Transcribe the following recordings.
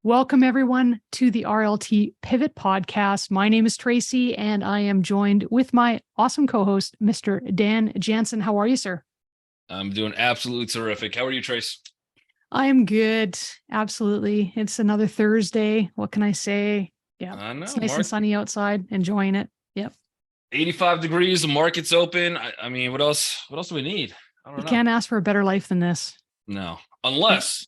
Welcome, everyone, to the RLT Pivot Podcast. My name is Tracy, and I am joined with my awesome co-host, Mr. Dan Jansen. How are you, sir? I'm doing absolutely terrific. How are you, Trace? I am good. Absolutely. It's another Thursday. What can I say? Yeah, I know, it's nice and sunny outside. Enjoying it. Yep. 85 degrees. The market's open. I mean, what else? What else do we need? I don't You know. can't ask for a better life than this. No, unless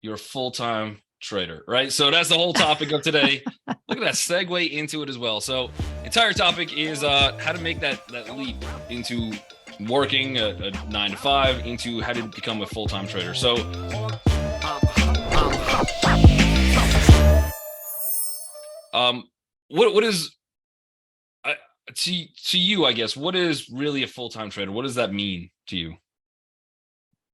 you're a full-time trader, right? So that's the whole topic of today. Look at that segue into it as well. So, entire topic is how to make that leap into working a 9 to 5 into how to become a full-time trader. So, what is to you, I guess, what is really a full-time trader? What does that mean to you?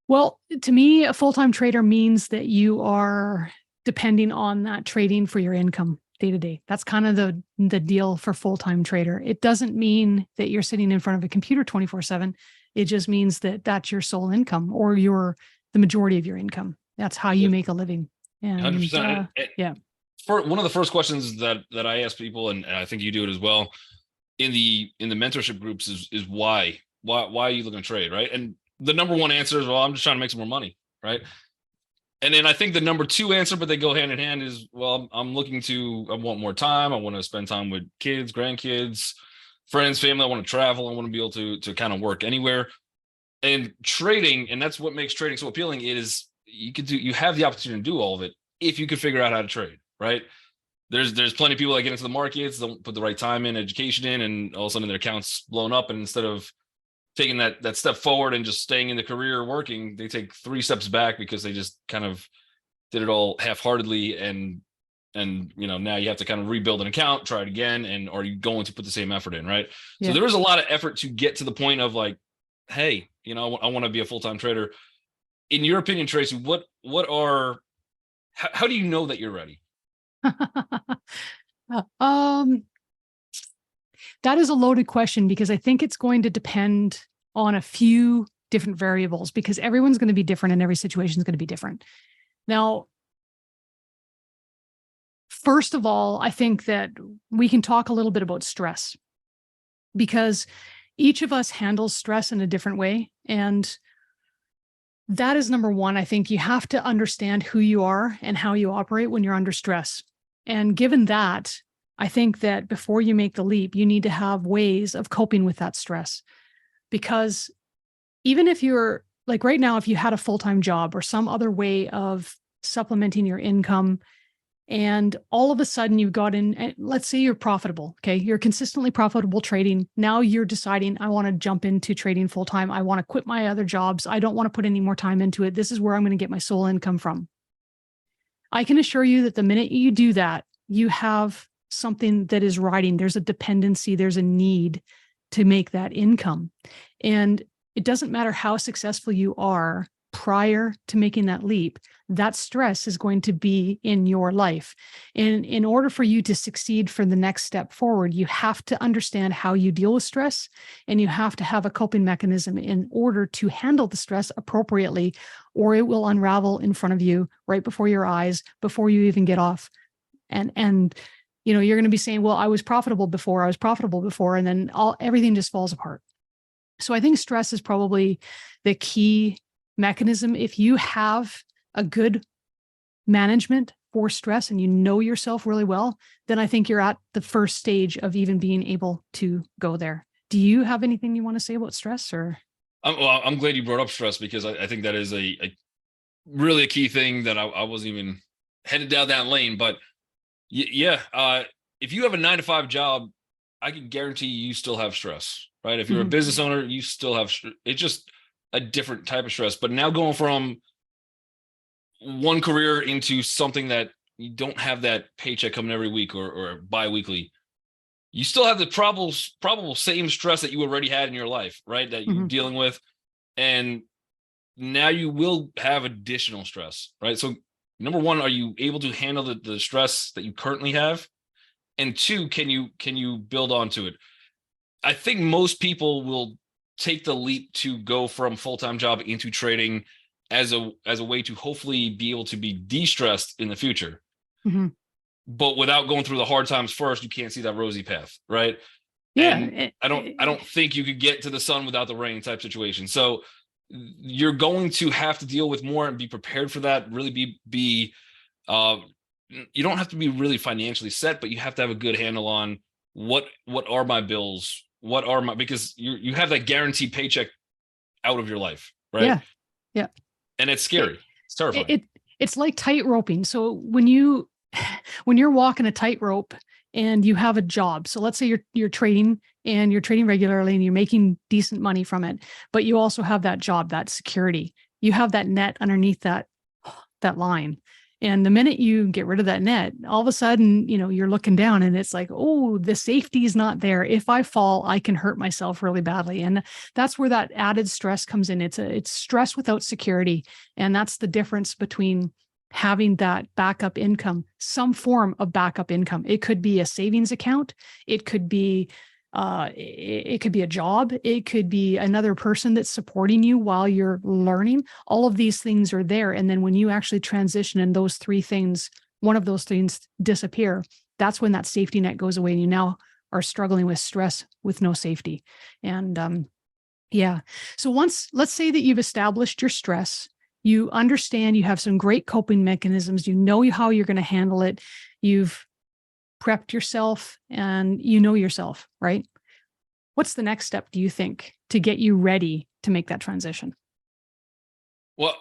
Well, to me, a full-time trader means that you are depending on that trading for your income day to day. That's kind of the deal for full-time trader. It doesn't mean that you're sitting in front of a computer 24/7. It just means that that's your sole income or the majority of your income. That's how you make a living. And 100%. Yeah. For one of the first questions that I ask people, and I think you do it as well in the mentorship groups, is why are you looking to trade, right? And the number one answer is, well, I'm just trying to make some more money, right? And then I think the number two answer, but they go hand in hand, is, well, I want more time. I want to spend time with kids, grandkids, friends, family. I want to travel. I want to be able to kind of work anywhere. And trading, and that's what makes trading so appealing, is you have the opportunity to do all of it if you could figure out how to trade, right? There's plenty of people that get into the markets, don't put the right time in, education in, and all of a sudden their account's blown up. And instead of taking that step forward and just staying in the career working, they take 3 steps back because they just kind of did it all half-heartedly. And now you have to kind of rebuild an account, try it again, and are you going to put the same effort in, right? Yeah. So there is a lot of effort to get to the point of like, hey, I want to be a full-time trader. In your opinion, Tracy, how do you know that you're ready? That is a loaded question, because I think it's going to depend on a few different variables, because everyone's going to be different and every situation is going to be different. Now, first of all, I think that we can talk a little bit about stress, because each of us handles stress in a different way. And that is number one. I think you have to understand who you are and how you operate when you're under stress. And given that, I think that before you make the leap, you need to have ways of coping with that stress. Because even if you're like right now, if you had a full-time job or some other way of supplementing your income, and all of a sudden you got in, and let's say you're profitable, okay? You're consistently profitable trading. Now you're deciding, I want to jump into trading full-time. I want to quit my other jobs. I don't want to put any more time into it. This is where I'm going to get my sole income from. I can assure you that the minute you do that, you have something that is riding. There's a dependency, there's a need to make that income. And it doesn't matter how successful you are prior to making that leap, that stress is going to be in your life. And in order for you to succeed for the next step forward, you have to understand how you deal with stress, and you have to have a coping mechanism in order to handle the stress appropriately, or it will unravel in front of you right before your eyes, before you even get off. And you're going to be saying, well, I was profitable before, and then everything just falls apart. So I think stress is probably the key mechanism. If you have a good management for stress and you know yourself really well, then I think you're at the first stage of even being able to go there. Do you have anything you want to say about stress? Or I'm glad you brought up stress, because I think that is a really a key thing that I wasn't even headed down that lane. But yeah, if you have a 9 to 5 job, I can guarantee you still have stress, right? If you're a business owner, you still have it's just a different type of stress. But now going from one career into something that you don't have that paycheck coming every week or bi-weekly, you still have the probable same stress that you already had in your life, right? That you're dealing with. And now you will have additional stress, right? So number one, are you able to handle the stress that you currently have? And two, can you build onto it? I think most people will take the leap to go from full-time job into trading as a way to hopefully be able to be de-stressed in the future. Mm-hmm. But without going through the hard times first, you can't see that rosy path, right? Yeah. And I don't think you could get to the sun without the rain type situation. So you're going to have to deal with more and be prepared for that. Really be you don't have to be really financially set, but you have to have a good handle on what are my bills, what are my, because you have that guaranteed paycheck out of your life, right? Yeah. Yeah. And it's It, scary. It's terrifying. it's like tight roping. So when you're walking a tightrope and you have a job, so let's say you're trading and you're trading regularly and you're making decent money from it, but you also have that job, that security. You have that net underneath that line. And the minute you get rid of that net, all of a sudden, you're looking down and it's like, oh, the safety is not there. If I fall, I can hurt myself really badly. And that's where that added stress comes in. It's stress without security. And that's the difference between having that backup income, some form of backup income. It could be a savings account. It could be a job. It could be another person that's supporting you while you're learning. All of these things are there. And then when you actually transition and those three things, one of those things disappear, that's when that safety net goes away and you now are struggling with stress with no safety. And yeah. So let's say that you've established your stress, you understand, you have some great coping mechanisms, you know how you're going to handle it. You've prepped yourself and you know yourself, right? What's the next step, do you think, to get you ready to make that transition? Well,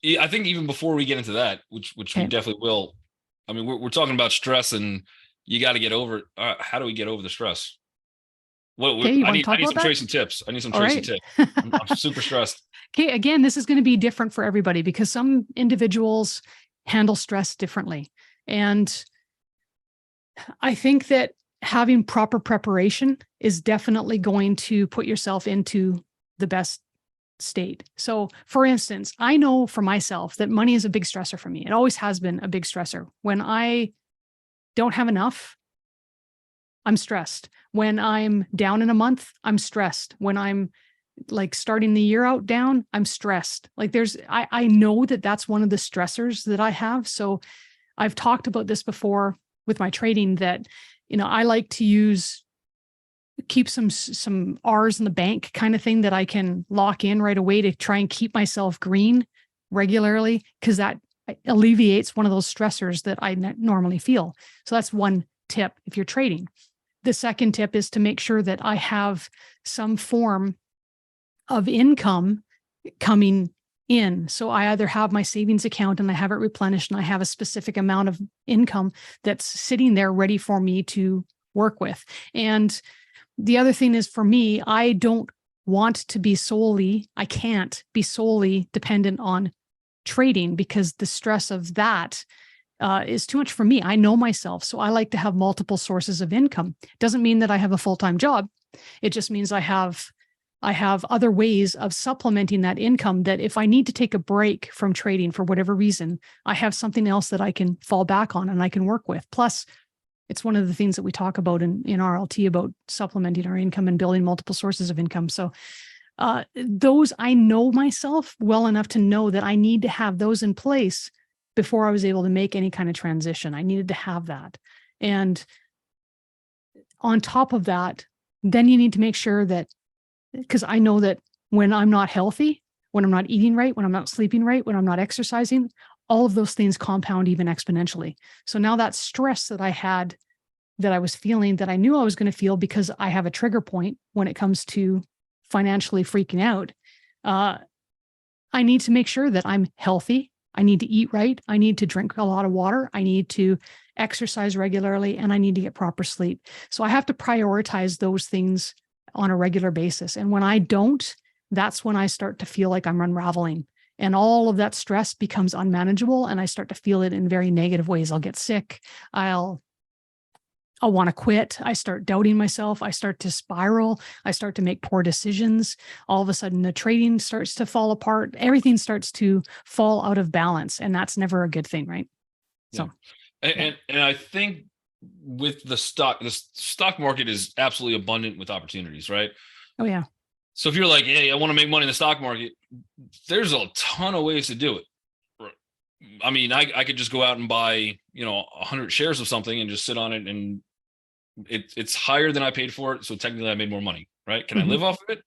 I think even before we get into that, which Okay. we definitely will, I mean, we're talking about stress and you got to get over it. How do we get over the stress? Okay, you I want to need talk some about that? Tracy tips. I need some All Tracy right. tips. I'm super stressed. Okay, again, this is going to be different for everybody because some individuals handle stress differently. And I think that having proper preparation is definitely going to put yourself into the best state. So, for instance, I know for myself that money is a big stressor for me. It always has been a big stressor. When I don't have enough, I'm stressed. When I'm down in a month, I'm stressed. When I'm like starting the year out down, I'm stressed. Like I know that that's one of the stressors that I have. So I've talked about this before with my trading that, I like to keep some R's in the bank kind of thing that I can lock in right away to try and keep myself green regularly, because that alleviates one of those stressors that I normally feel. So that's one tip if you're trading. The second tip is to make sure that I have some form of income coming in. So I either have my savings account and I have it replenished and I have a specific amount of income that's sitting there ready for me to work with. And the other thing is, for me, I can't be solely dependent on trading because the stress of that is too much for me. I know myself. So I like to have multiple sources of income. Doesn't mean that I have a full-time job. It just means I have other ways of supplementing that income, that if I need to take a break from trading for whatever reason, I have something else that I can fall back on and I can work with. Plus, it's one of the things that we talk about in RLT about supplementing our income and building multiple sources of income. So those, I know myself well enough to know that I need to have those in place before I was able to make any kind of transition. I needed to have that. And on top of that, then you need to make sure that, because I know that when I'm not healthy, when I'm not eating right, when I'm not sleeping right, when I'm not exercising, all of those things compound even exponentially. So now that stress that I had, that I was feeling, that I knew I was going to feel because I have a trigger point when it comes to financially freaking out, I need to make sure that I'm healthy. I need to eat right. I need to drink a lot of water. I need to exercise regularly, and I need to get proper sleep. So I have to prioritize those things on a regular basis. And when I don't, that's when I start to feel like I'm unraveling. And all of that stress becomes unmanageable. And I start to feel it in very negative ways. I'll get sick. I'll want to quit. I start doubting myself. I start to spiral. I start to make poor decisions. All of a sudden, the trading starts to fall apart. Everything starts to fall out of balance. And that's never a good thing, right? Yeah. So, And I think with the stock market is absolutely abundant with opportunities, right? oh, yeah. So if you're like, hey, I want to make money in the stock market, there's a ton of ways to do it. I mean, I could just go out and buy, 100 shares of something and just sit on it, and it's higher than I paid for it. So technically I made more money, right? Can I live off of it?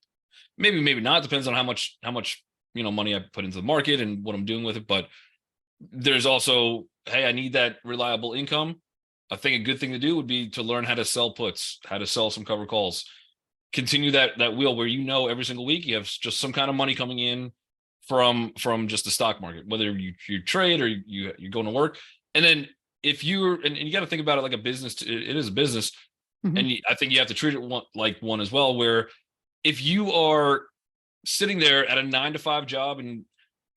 Maybe, maybe not. Depends on how much, money I put into the market and what I'm doing with it. But there's also, hey, I need that reliable income. I think a good thing to do would be to learn how to sell puts, how to sell some covered calls, continue that wheel where every single week you have just some kind of money coming in from just the stock market, whether you trade or you're going to work. And then if you're, and you got to think about it like a business, it is a business. And I think you have to treat it like one as well, where if you are sitting there at a 9-to-5 job and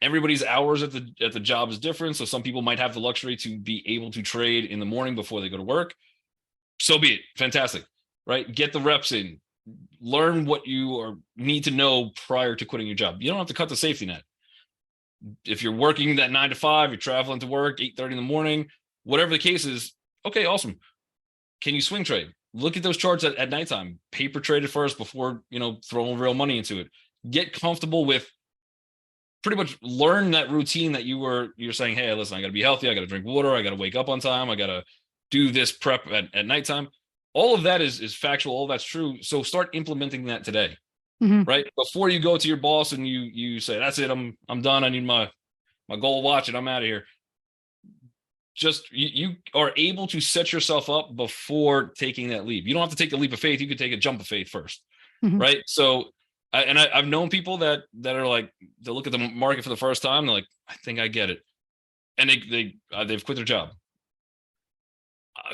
everybody's hours at the job is different. So some people might have the luxury to be able to trade in the morning before they go to work. So be it. Fantastic, right? Get the reps in, learn what you need to know prior to quitting your job. You don't have to cut the safety net. If you're working that 9-to-5, you're traveling to work 8:30 in the morning, whatever the case is. Okay, awesome. Can you swing trade? Look at those charts at nighttime. Paper trade it first before throwing real money into it. Get comfortable with, pretty much learn that routine that you're saying, hey, listen, I got to be healthy. I got to drink water. I got to wake up on time. I got to do this prep at nighttime. All of that is factual. All that's true. So start implementing that today, right? Before you go to your boss and you say, that's it. I'm done. I need my gold watch and I'm out of here. Just you are able to set yourself up before taking that leap. You don't have to take the leap of faith. You could take a jump of faith first, right? So I've known people that are like, they look at the market for the first time. They're like, I think I get it. And they've quit their job.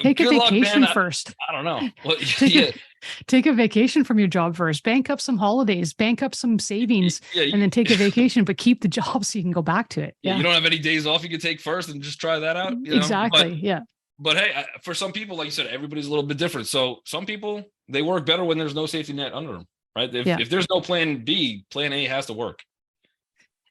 Take a vacation first. I don't know. Well, take a vacation from your job first. Bank up some holidays, bank up some savings, and then take a vacation, but keep the job so you can go back to it. Yeah. You don't have any days off you can take first and just try that out. Exactly. But hey, for some people, like you said, everybody's a little bit different. So some people, they work better when there's no safety net under them, right? If there's no plan B, plan A has to work.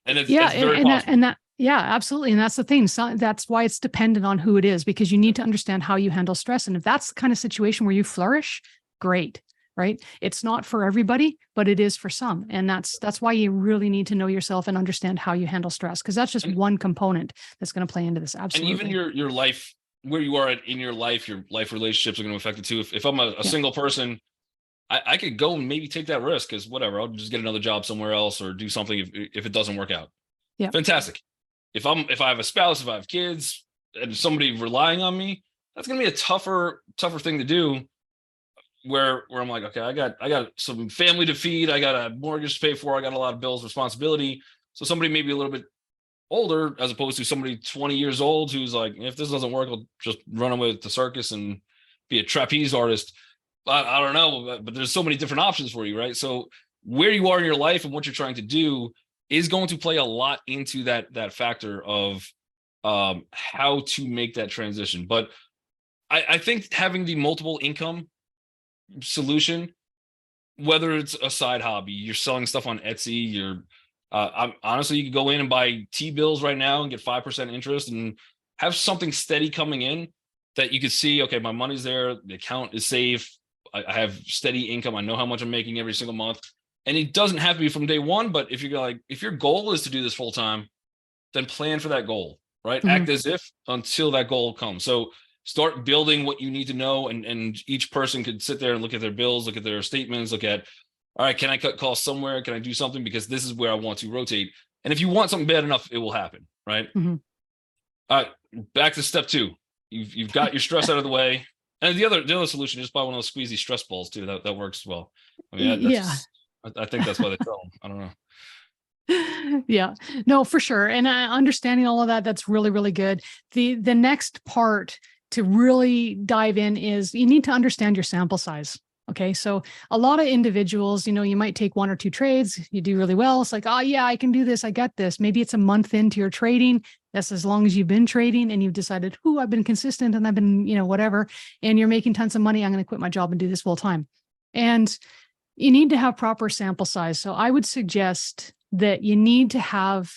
And it's very possible. Yeah, absolutely. And that's the thing. So that's why it's dependent on who it is, because you need to understand how you handle stress. And if that's the kind of situation where you flourish, great, right? It's not for everybody, but it is for some. And that's why you really need to know yourself and understand how you handle stress, because that's just one component that's going to play into this. Absolutely. And even your life, where you are in your life relationships are going to affect it too. If I'm a single person, I could go and maybe take that risk, because whatever, I'll just get another job somewhere else or do something if it doesn't work out. Yeah. Fantastic. If I have a spouse, if I have kids and somebody relying on me, that's going to be a tougher thing to do, where I'm like, okay, I got some family to feed. I got a mortgage to pay for. I got a lot of bills, responsibility. So somebody maybe a little bit older, as opposed to somebody 20 years old, who's like, if this doesn't work, I'll just run away with the circus and be a trapeze artist. I don't know, but there's so many different options for you, right? So where you are in your life and what you're trying to do is going to play a lot into that factor of how to make that transition. But I think having the multiple income solution, whether it's a side hobby, you're selling stuff on Etsy, honestly, you could go in and buy T-bills right now and get 5% interest and have something steady coming in that you could see, okay, my money's there, the account is safe, I have steady income, I know how much I'm making every single month. And it doesn't have to be from day one, but if your goal is to do this full time, then plan for that goal, right? Act as if until that goal comes. So start building what you need to know, and each person could sit there and look at their bills, look at their statements, look at, all right, can I cut costs somewhere? Can I do something? Because this is where I want to rotate. And if you want something bad enough, it will happen, right? All right, back to step 2. You've got your stress out of the way. And the other solution is buy one of those squeezy stress balls too. That works well. I mean, I think that's why they sell them. I don't know. Yeah, no, for sure. And understanding all of that, that's really, really good. The next part to really dive in is you need to understand your sample size. Okay. So a lot of individuals, you might take 1 or 2 trades, you do really well. It's like, oh yeah, I can do this. I got this. Maybe it's a month into your trading. That's as long as you've been trading and you've decided, I've been consistent and I've been, whatever, and you're making tons of money. I'm going to quit my job and do this full time. And you need to have proper sample size. So I would suggest that you need to have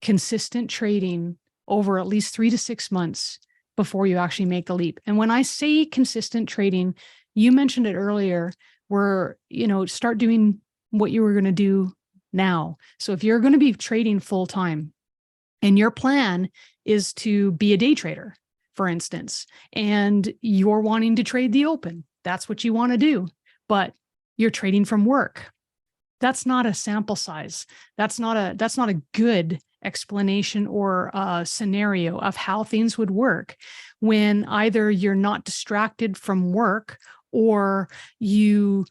consistent trading over at least 3 to 6 months before you actually make the leap. And when I say consistent trading, you mentioned it earlier, where, start doing what you were going to do now. So if you're going to be trading full time and your plan is to be a day trader, for instance, and you're wanting to trade the open, that's what you want to do, but you're trading from work. That's not a sample size. That's not a good explanation or a scenario of how things would work when either you're not distracted from work or you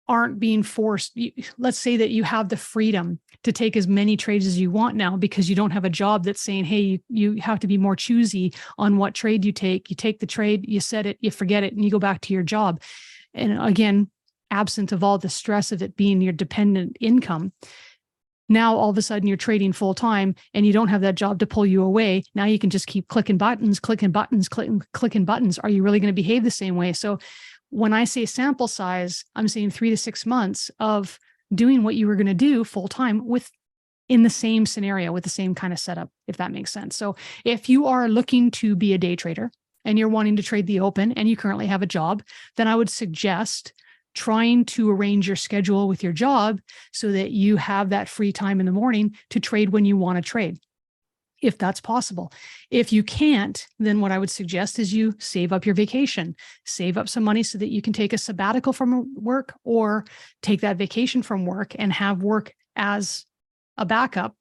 aren't being forced. Let's say that you have the freedom to take as many trades as you want now because you don't have a job that's saying, hey, you have to be more choosy on what trade you take. You take the trade, you set it, you forget it, and you go back to your job. And again, absent of all the stress of it being your dependent income, now all of a sudden you're trading full time and you don't have that job to pull you away. Now you can just keep clicking buttons. Are you really going to behave the same way? So when I say sample size, I'm saying 3 to 6 months of doing what you were going to do full time in the same scenario with the same kind of setup, if that makes sense. So if you are looking to be a day trader and you're wanting to trade the open and you currently have a job, then I would suggest trying to arrange your schedule with your job so that you have that free time in the morning to trade when you want to trade, if that's possible. If you can't, then what I would suggest is you save up your vacation, save up some money so that you can take a sabbatical from work or take that vacation from work and have work as a backup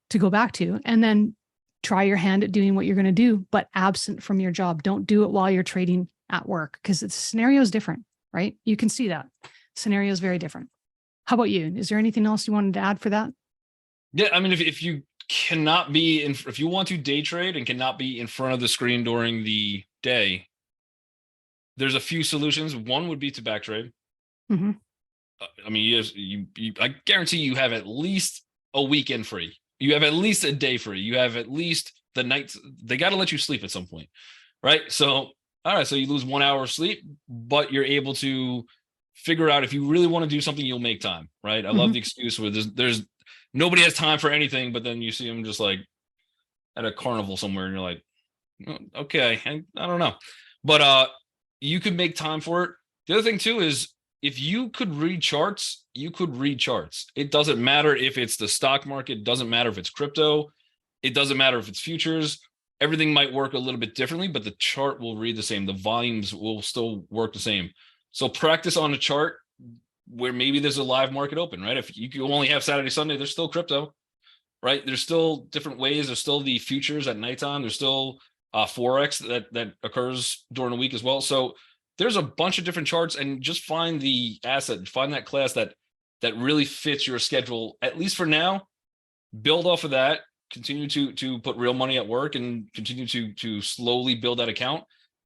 to go back to, and then try your hand at doing what you're going to do, but absent from your job. Don't do it while you're trading at work because the scenario is different, right? You can see that scenario is very different. How about you? Is there anything else you wanted to add for that? Yeah, I mean, if you cannot be in, if you want to day trade and cannot be in front of the screen during the day, there's a few solutions. One would be to back trade. Mm-hmm. I mean, I guarantee you have at least a weekend free. You have at least a day free. You have at least the nights. They got to let you sleep at some point, right? So, all right, so you lose 1 hour of sleep, but you're able to figure out if you really want to do something, you'll make time, right? I love the excuse where there's nobody has time for anything, but then you see them just like at a carnival somewhere, and you're like, "Oh, okay, I don't know," but you could make time for it. The other thing too is if you could read charts, you could read charts. It doesn't matter if it's the stock market, it doesn't matter if it's crypto, it doesn't matter if it's futures. Everything might work a little bit differently, but the chart will read the same. The volumes will still work the same. So practice on a chart where maybe there's a live market open, right? If you only have Saturday, Sunday, there's still crypto, right? There's still different ways. There's still the futures at nighttime. There's still Forex that occurs during the week as well. So there's a bunch of different charts, and just find the asset, find that class that really fits your schedule, at least for now. Build off of that, continue to put real money at work, and continue to slowly build that account.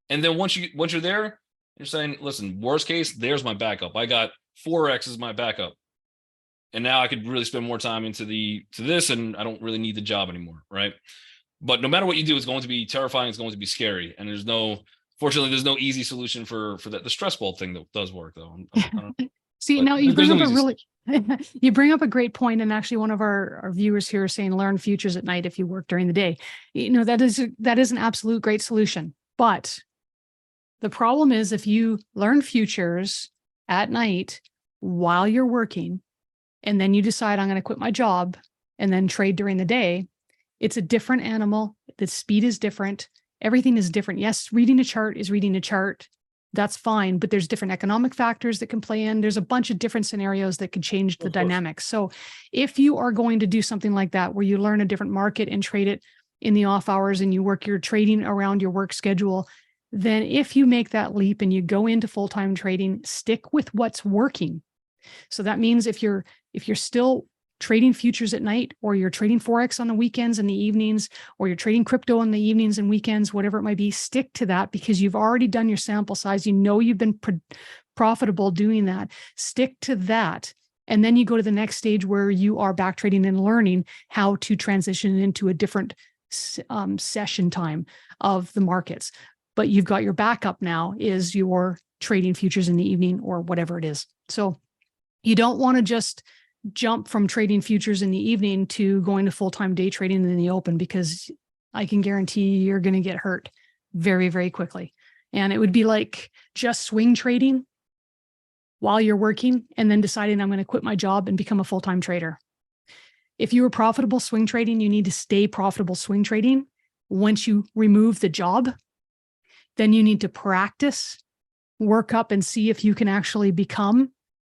And then once you're there, you're saying, listen, worst case, there's my backup. I got Forex as my backup, and now I could really spend more time into this, and I don't really need the job anymore, right? But no matter what you do, it's going to be terrifying. It's going to be scary, and fortunately, there's no easy solution for that. The stress ball thing that does work, though. I don't know. See, now you bring up you bring up a great point, and actually one of our viewers here is saying learn futures at night if you work during the day. That is an absolute great solution. But the problem is if you learn futures at night while you're working, and then you decide I'm going to quit my job and then trade during the day, it's a different animal. The speed is different. Everything is different. Yes, reading a chart is reading a chart. That's fine, but there's different economic factors that can play in. There's a bunch of different scenarios that could change the dynamics. So if you are going to do something like that, where you learn a different market and trade it in the off hours and you work your trading around your work schedule, then if you make that leap and you go into full-time trading, stick with what's working. So that means if you're still trading futures at night, or you're trading Forex on the weekends and the evenings, or you're trading crypto on the evenings and weekends, whatever it might be, stick to that because you've already done your sample size. You've been profitable doing that. Stick to that. And then you go to the next stage where you are back trading and learning how to transition into a different session time of the markets. But you've got your backup now is your trading futures in the evening or whatever it is. So you don't want to just jump from trading futures in the evening to going to full-time day trading in the open, because I can guarantee you're going to get hurt very, very quickly. And it would be like just swing trading. while you're working and then deciding I'm going to quit my job and become a full-time trader. If you were profitable swing trading, you need to stay profitable swing trading. Once you remove the job, then you need to practice, work up and see if you can actually become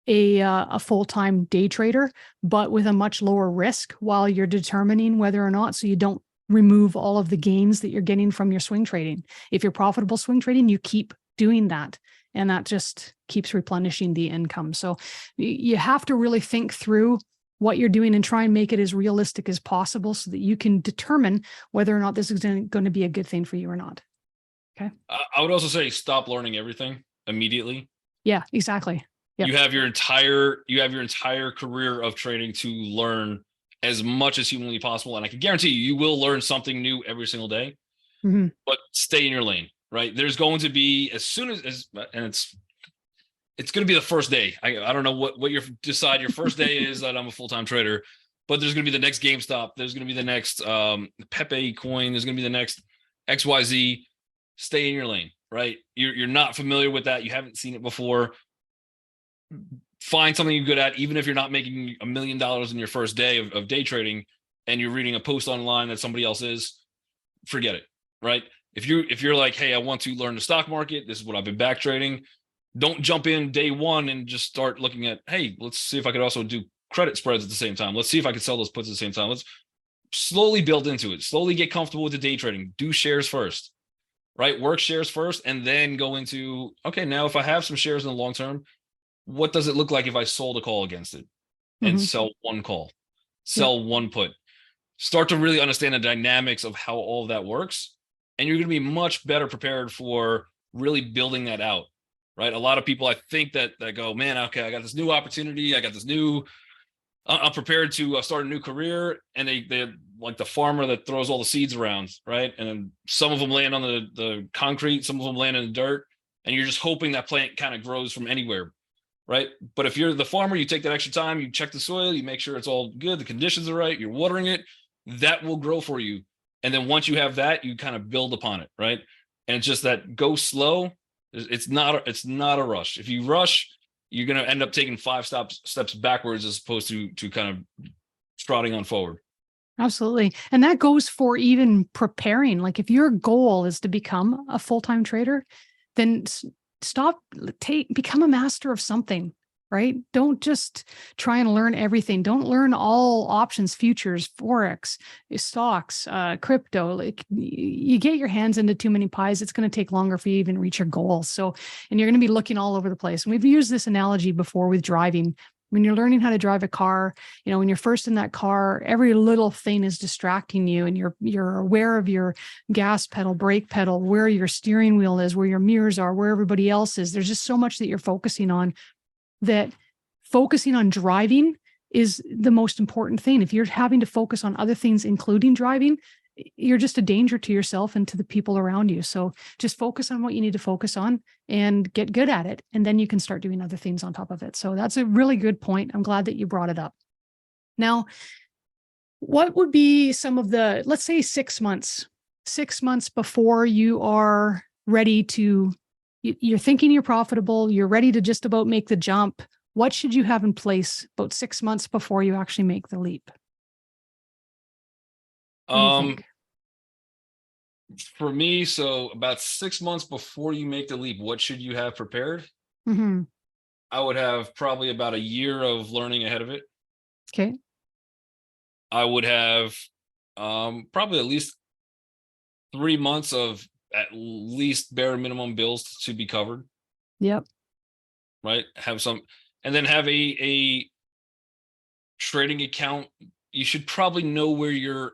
a full-time day trader, but with a much lower risk while you're determining whether or not, so you don't remove all of the gains that you're getting from your swing trading. If you're profitable swing trading, you keep doing that, and that just keeps replenishing the income. So you have to really think through what you're doing and try and make it as realistic as possible so that you can determine whether or not this is going to be a good thing for you or not. Okay. I would also say stop learning everything immediately. Yeah, exactly. Yep. You have your entire career of trading to learn as much as humanly possible. And I can guarantee you, you will learn something new every single day, but stay in your lane, right? There's going to be, as soon as and it's going to be the first day. I don't know what your decide your first day is that I'm a full-time trader, but there's going to be the next GameStop. There's going to be the next Pepe coin. There's going to be the next XYZ. Stay in your lane, right? You're not familiar with that. You haven't seen it before. Find something you're good at, even if you're not making $1 million in your first day of day trading and you're reading a post online that somebody else is, forget it, right? If you're like, hey, I want to learn the stock market, this is what I've been back trading. Don't jump in day one and just start looking at, hey, let's see if I could also do credit spreads at the same time. Let's see if I could sell those puts at the same time. Let's slowly build into it. Slowly get comfortable with the day trading. Do shares first, right? Work shares first and then go into, okay, now if I have some shares in the long term, what does it look like if I sold a call against it and sell one call, sell one put? Start to really understand the dynamics of how all of that works. And you're going to be much better prepared for really building that out, right? A lot of people, I think that go, man, okay, I got this new opportunity. I got this new, I'm prepared to start a new career. And they're like the farmer that throws all the seeds around, right? And then some of them land on the concrete, some of them land in the dirt. And you're just hoping that plant kind of grows from anywhere. Right. But if you're the farmer, you take that extra time, you check the soil, you make sure it's all good, the conditions are right, you're watering it, that will grow for you. And then once you have that, you kind of build upon it. Right. And it's just that go slow. It's not a rush. If you rush, you're going to end up taking 5 steps backwards as opposed to kind of trotting on forward. Absolutely. And that goes for even preparing. Like if your goal is to become a full-time trader, then become a master of something, right? Don't just try and learn everything. Don't learn all options, futures, Forex, stocks, crypto. Like you get your hands into too many pies, it's going to take longer for you to even reach your goals. So, and you're going to be looking all over the place. And we've used this analogy before with driving. When you're learning how to drive a car, when you're first in that car, every little thing is distracting you, and you're aware of your gas pedal, brake pedal, where your steering wheel is, where your mirrors are, where everybody else is. There's just so much that you're focusing on, that focusing on driving is the most important thing. If you're having to focus on other things, including driving, you're just a danger to yourself and to the people around you. So just focus on what you need to focus on and get good at it. And then you can start doing other things on top of it. So that's a really good point. I'm glad that you brought it up. Now, what would be some of the, let's say 6 months before you are ready to, you're thinking you're profitable, you're ready to just about make the jump. What should you have in place about 6 months before you actually make the leap? For me, so about 6 months before you make the leap, what should you have prepared? I would have probably about a year of learning ahead of it. Okay. I would have probably at least 3 months of at least bare minimum bills to be covered. Yep. Right. Have some, and then have a trading account. You should probably know where your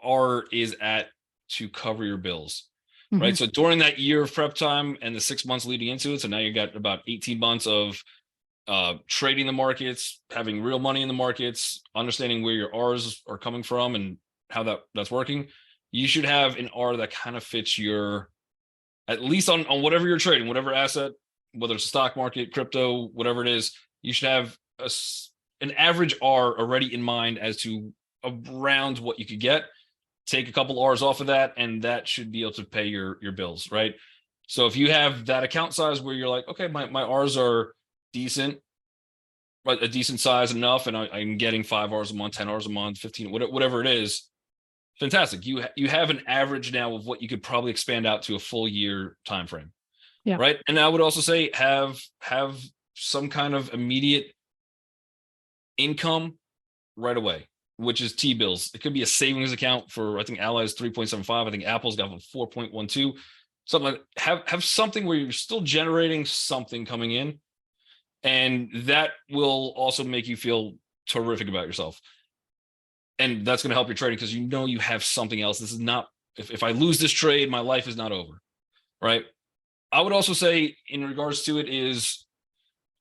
R is at to cover your bills. Right. So during that year of prep time and the 6 months leading into it, so now you got about 18 months of trading the markets, having real money in the markets, understanding where your R's are coming from and how that's working. You should have an R that kind of fits your, at least on whatever you're trading, whatever asset, whether it's stock market, crypto, whatever it is, you should have an average R already in mind as to around what you could get. Take a couple R's off of that, and that should be able to pay your bills, right? So if you have that account size where you're like, okay, my R's are decent, but a decent size enough, and I'm getting 5 hours a month, 10 hours a month, 15, whatever it is, fantastic. You have an average now of what you could probably expand out to a full year time frame. Yeah. Right. And I would also say have some kind of immediate income right away, which is T-bills. It could be a savings account for, I think Ally's 3.75. I think Apple's got 4.12. Something like have something where you're still generating something coming in. And that will also make you feel terrific about yourself. And that's going to help your trading because you have something else. This is not, if I lose this trade, my life is not over. Right. I would also say in regards to it is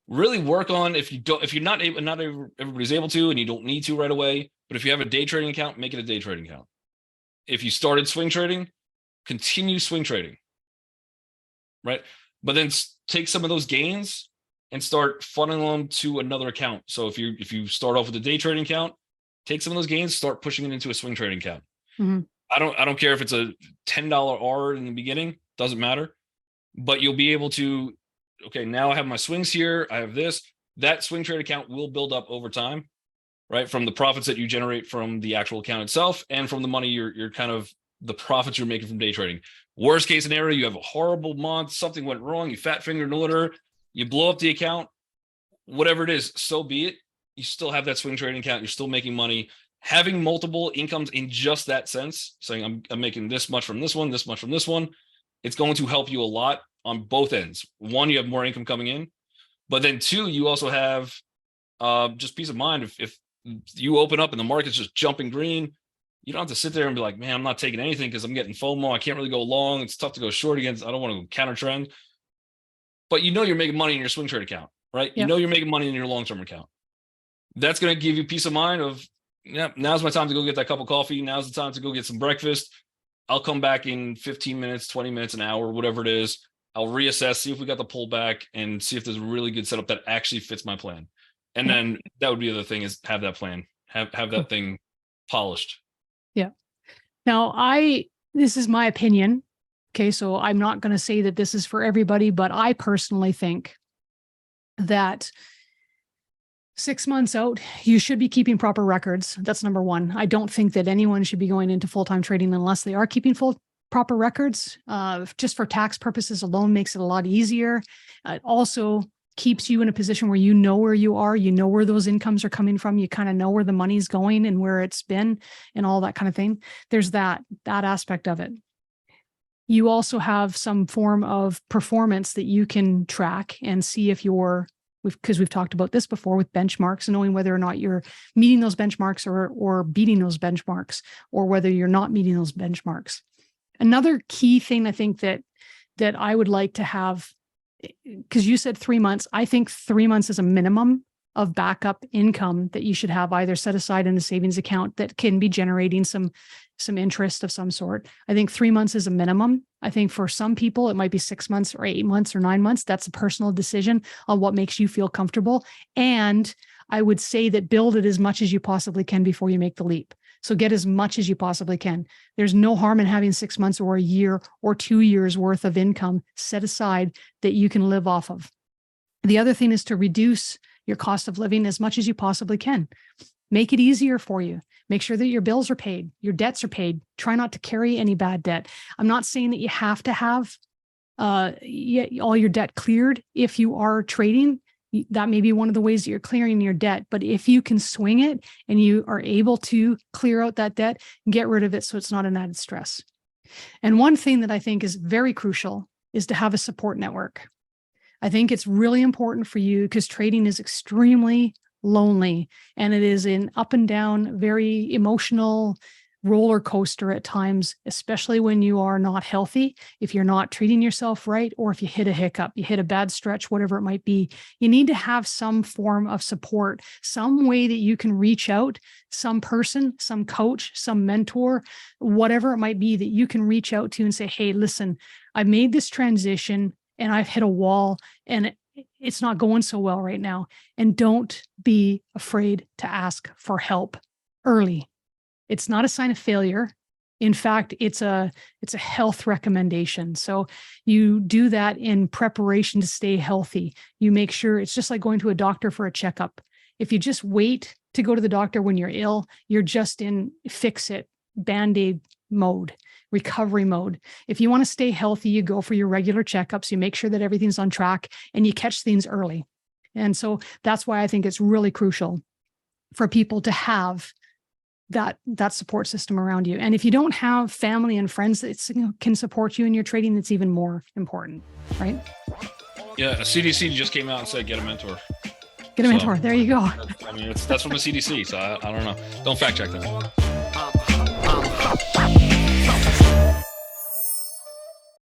really work on, if you're not able, not everybody's able to, and you don't need to right away, but if you have a day trading account, make it a day trading account. If you started swing trading, continue swing trading, right? But then take some of those gains and start funneling them to another account. So if you start off with a day trading account, take some of those gains, start pushing it into a swing trading account. Mm-hmm. I don't care if it's a $10 R in the beginning, doesn't matter. But you'll be able to, okay, now I have my swings here. I have this. That swing trade account will build up over time, right? From the profits that you generate from the actual account itself and from the money you're kind of the profits you're making from day trading. Worst case scenario, you have a horrible month, something went wrong, you fat fingered an order, you blow up the account, whatever it is, so be it. You still have that swing trading account. You're still making money. Having multiple incomes in just that sense, saying I'm making this much from this one, this much from this one, it's going to help you a lot on both ends. One, you have more income coming in, but then two, you also have just peace of mind. If you open up and the market's just jumping green, you don't have to sit there and be like, man, I'm not taking anything because I'm getting FOMO. I can't really go long. It's tough to go short against. I don't want to counter trend. But you're making money in your swing trade account, right? Yep. You're making money in your long-term account. That's going to give you peace of mind of, yeah, now's my time to go get that cup of coffee. Now's the time to go get some breakfast. I'll come back in 15 minutes, 20 minutes, an hour, whatever it is. I'll reassess, see if we got the pullback and see if there's a really good setup that actually fits my plan. And then that would be the other thing is have that plan, have that thing polished. Yeah. Now this is my opinion. Okay. So I'm not going to say that this is for everybody, but I personally think that 6 months out, you should be keeping proper records. That's number one. I don't think that anyone should be going into full-time trading unless they are keeping proper records. Just for tax purposes alone makes it a lot easier. It also keeps you in a position where you know where you are, you know where those incomes are coming from, you kind of know where the money's going and where it's been and all that kind of thing. There's that aspect of it. You also have some form of performance that you can track and see if because we've talked about this before with benchmarks and knowing whether or not you're meeting those benchmarks or beating those benchmarks, or whether you're not meeting those benchmarks. Another key thing I think that I would like to have, because you said 3 months, I think 3 months is a minimum of backup income that you should have either set aside in a savings account that can be generating some interest of some sort. I think 3 months is a minimum. I think for some people, it might be 6 months or 8 months or 9 months. That's a personal decision on what makes you feel comfortable. And I would say that build it as much as you possibly can before you make the leap. So get as much as you possibly can. There's no harm in having 6 months or a year or 2 years worth of income set aside that you can live off of. The other thing is to reduce your cost of living as much as you possibly can. Make it easier for you. Make sure that your bills are paid, your debts are paid. Try not to carry any bad debt. I'm not saying that you have to have all your debt cleared if you are trading. That may be one of the ways that you're clearing your debt. But if you can swing it and you are able to clear out that debt, get rid of it so it's not an added stress. And one thing that I think is very crucial is to have a support network. I think it's really important for you because trading is extremely lonely and it is an up and down, very emotional roller coaster at times, especially when you are not healthy, if you're not treating yourself right, or if you hit a hiccup, you hit a bad stretch, whatever it might be. You need to have some form of support, some way that you can reach out, some person, some coach, some mentor, whatever it might be that you can reach out to and say, hey, listen, I made this transition and I've hit a wall and it's not going so well right now. And don't be afraid to ask for help early. It's not a sign of failure. In fact, it's a health recommendation. So you do that in preparation to stay healthy. You make sure it's just like going to a doctor for a checkup. If you just wait to go to the doctor when you're ill, you're just in fix it, Band-Aid mode, recovery mode. If you want to stay healthy, you go for your regular checkups, you make sure that everything's on track, and you catch things early. And so that's why I think it's really crucial for people to have that support system around you. And if you don't have family and friends that can support you in your trading, that's even more important, right? Yeah, CDC just came out and said get a mentor. Get a mentor. There you go. I mean, that's from the CDC, so I don't know. Don't fact check that.